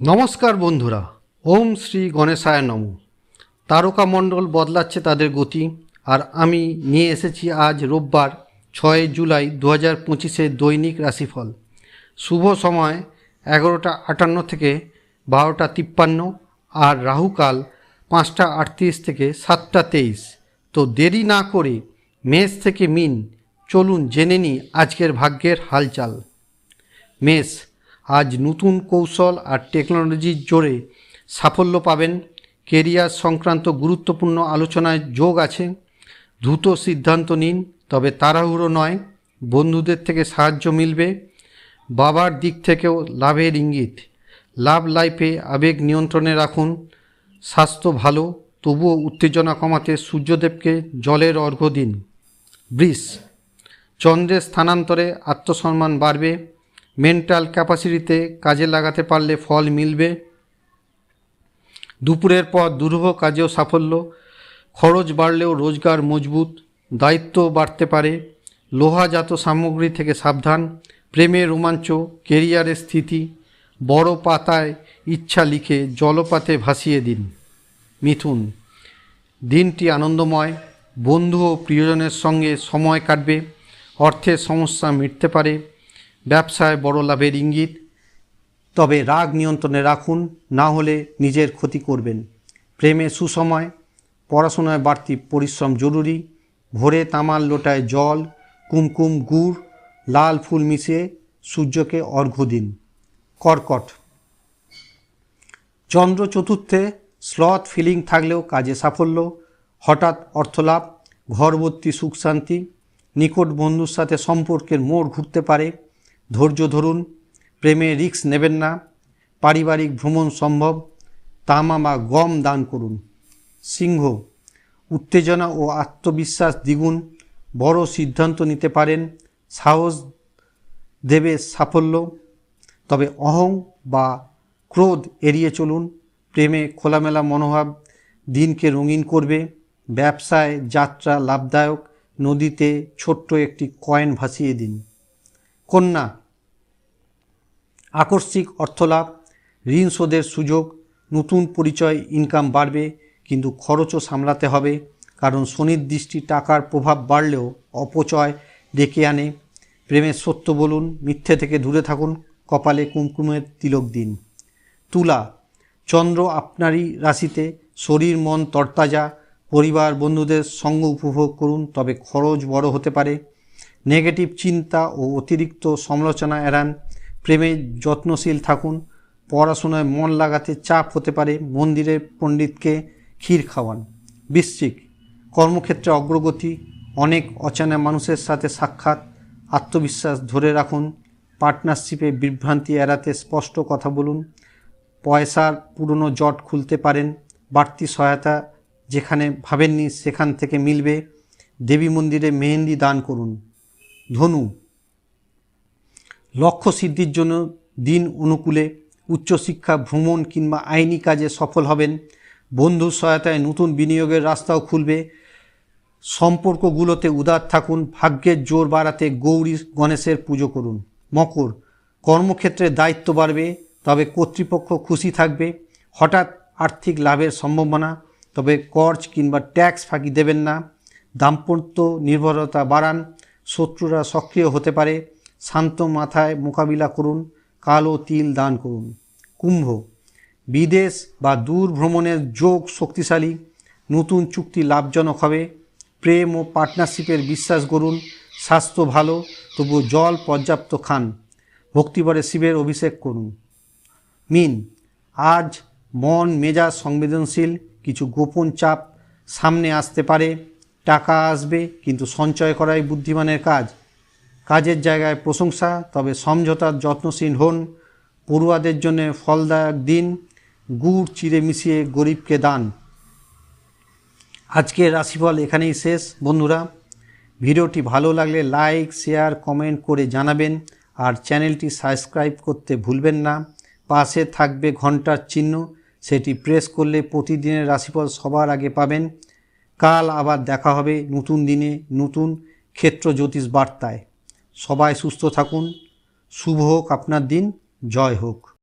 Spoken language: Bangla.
নমস্কার বন্ধুরা, ওম শ্রী গণেশায় নমঃ। তারকামণ্ডল বদলাচ্ছে তাদের গতি, আর আমি নিয়ে এসেছি আজ রোববার 6 জুলাই 2025 দৈনিক রাশিফল। শুভ সময় 11টা 58 থেকে 12টা 53, আর রাহুকাল 5টা 38 থেকে 7টা 23। তো দেরি না করে মেষ থেকে মিন চলুন জেনে নিই আজকের ভাগ্যের হালচাল। মেষ, আজ নতুন কৌশল আর টেকনোলজির জোরে সাফল্য পাবেন। কেরিয়ার সংক্রান্ত গুরুত্বপূর্ণ আলোচনায় যোগ আছে। দ্রুত সিদ্ধান্ত নিন, তবে তাড়াহুড়ো নয়। বন্ধুদের থেকে সাহায্য মিলবে। বাবার দিক থেকেও লাভের ইঙ্গিত। লাভ লাইফে আবেগ নিয়ন্ত্রণে রাখুন। স্বাস্থ্য ভালো, তবুও উত্তেজনা কমাতে সূর্যদেবকে জলের অর্ঘ্য দিন। বৃষ, চন্দ্রের স্থানান্তরে আত্মসম্মান বাড়বে। মেন্টাল ক্যাপাসিটিতে কাজে লাগাতে পারলে ফল মিলবে। দুপুরের পর দুরূহ কাজেও সাফল্য। খরচ বাড়লেও রোজগার মজবুত। দায়িত্ব বাড়তে পারে। লোহাজাত সামগ্রী থেকে সাবধান। প্রেমের রোমাঞ্চ, কেরিয়ারের স্থিতি। বড় পাতায় ইচ্ছা লিখে জলপাতে ভাসিয়ে দিন। মিথুন, দিনটি আনন্দময়। বন্ধু ও প্রিয়জনের সঙ্গে সময় কাটবে। অর্থের সমস্যা মিটতে পারে। ব্যবসায় বড় লাভের ইঙ্গিত, তবে রাগ নিয়ন্ত্রণে রাখুন, না হলে নিজের ক্ষতি করবেন। প্রেমে সুসময়। পড়াশোনায় বাড়তি পরিশ্রম জরুরি। ভোরে তামার লোটায় জল, কুমকুম, গুড়, লাল ফুল মিশিয়ে সূর্যকে অর্ঘ্য দিন। কর্কট, চন্দ্র চতুর্থে স্লথ ফিলিং থাকলেও কাজে সাফল্য। হঠাৎ অর্থলাভ, ঘরবর্তী সুখ শান্তি। নিকট বন্ধুর সাথে সম্পর্কের মোড় ঘুরতে পারে। ধৈর্য ধরুন। প্রেমে রিস্ক নেবেন না। পারিবারিক ভ্রমণ সম্ভব। তামা বা গম দান করুন। সিংহ, উত্তেজনা ও আত্মবিশ্বাস দ্বিগুণ। বড় সিদ্ধান্ত নিতে পারেন। সাহস দেবে সাফল্য, তবে অহং বা ক্রোধ এড়িয়ে চলুন। প্রেমে খোলামেলা মনোভাব দিনকে রঙিন করবে। ব্যবসায় যাত্রা লাভদায়ক। নদীতে ছোট্ট একটি কয়েন ভাসিয়ে দিন। কন্যা, আকস্মিক অর্থলাভ, ঋণ শোধের সুযোগ। নতুন পরিচয়, ইনকাম বাড়বে, কিন্তু খরচও সামলাতে হবে, কারণ শনির দৃষ্টি টাকার প্রভাব বাড়লেও অপচয় ডেকে আনে। প্রেমের সত্য বলুন, মিথ্যে থেকে দূরে থাকুন। কপালে কুমকুমের তিলক দিন। তুলা, চন্দ্র আপনারই রাশিতে। শরীর মন তরতাজা। পরিবার বন্ধুদের সঙ্গ উপভোগ করুন, তবে খরচ বড় হতে পারে। নেগেটিভ চিন্তা ও অতিরিক্ত সমালোচনা এড়ান। প্রেমে যত্নশীল থাকুন। পড়াশোনায় মন লাগাতে চাপ হতে পারে। মন্দিরের পণ্ডিতকে ক্ষীর খাওয়ান। বৃশ্চিক, কর্মক্ষেত্রে অগ্রগতি। অনেক অচেনা মানুষের সাথে সাক্ষাৎ। আত্মবিশ্বাস ধরে রাখুন। পার্টনারশিপে বিভ্রান্তি এড়াতে স্পষ্ট কথা বলুন। পয়সার পুরনো জট খুলতে পারেন। বাড়তি সহায়তা যেখানে ভাবেননি সেখান থেকে মিলবে। দেবী মন্দিরে মেহেন্দি দান করুন। ধনু, লক্ষ্য সিদ্ধির জন্য দিন অনুকূলে। উচ্চশিক্ষা, ভ্রমণ কিংবা আইনি কাজে সফল হবেন। বন্ধুর সহায়তায় নতুন বিনিয়োগের রাস্তাও খুলবে। সম্পর্কগুলোতে উদার থাকুন। ভাগ্যের জোর বাড়াতে গৌরী গণেশের পুজো করুন। মকর, কর্মক্ষেত্রে দায়িত্ব বাড়বে, তবে কর্তৃপক্ষ খুশি থাকবে। হঠাৎ আর্থিক লাভের সম্ভাবনা, তবে কর্জ কিংবা ট্যাক্স ফাঁকি দেবেন না। দাম্পত্য নির্ভরতা বাড়ান। শত্রুরা সক্রিয় হতে পারে। শান্ত মাথায় মোকাবিলা করুন। কালো তিল দান করুন। কুম্ভ, বিদেশ বা দূর ভ্রমণের যোগ শক্তিশালী। নতুন চুক্তি লাভজনক হবে। প্রেম ও পার্টনারশিপের বিশ্বাস গড়ুন। স্বাস্থ্য ভালো, তবুও জল পর্যাপ্ত খান। ভক্তিভরে শিবের অভিষেক করুন। মীন, আজ মন মেজাজ সংবেদনশীল। কিছু গোপন চাপ সামনে আসতে পারে। টাকা আসবে, কিন্তু সঞ্চয় করাই বুদ্ধিমানের কাজ। কাজের জায়গায় প্রশংসা, তবে সমঝোতার যত্নশীল হন। পড়ুয়াদের জন্য ফলদায়ক দিন। গুড় চিড়ে মিশিয়ে গরিবকে দান। আজকের রাশিফল এখানেই শেষ বন্ধুরা। ভিডিওটি ভালো লাগলে লাইক, শেয়ার, কমেন্ট করে জানাবেন, আর চ্যানেলটি সাবস্ক্রাইব করতে ভুলবেন না। পাশে থাকবে ঘন্টার চিহ্ন, সেটি প্রেস করলে প্রতিদিনের রাশিফল সবার আগে পাবেন। কাল আবার দেখা হবে নতুন দিনে, নতুন ক্ষেত্র জ্যোতিষ বার্তায়। সবাই সুস্থ থাকুন। শুভ হোক আপনার দিন। জয় হোক।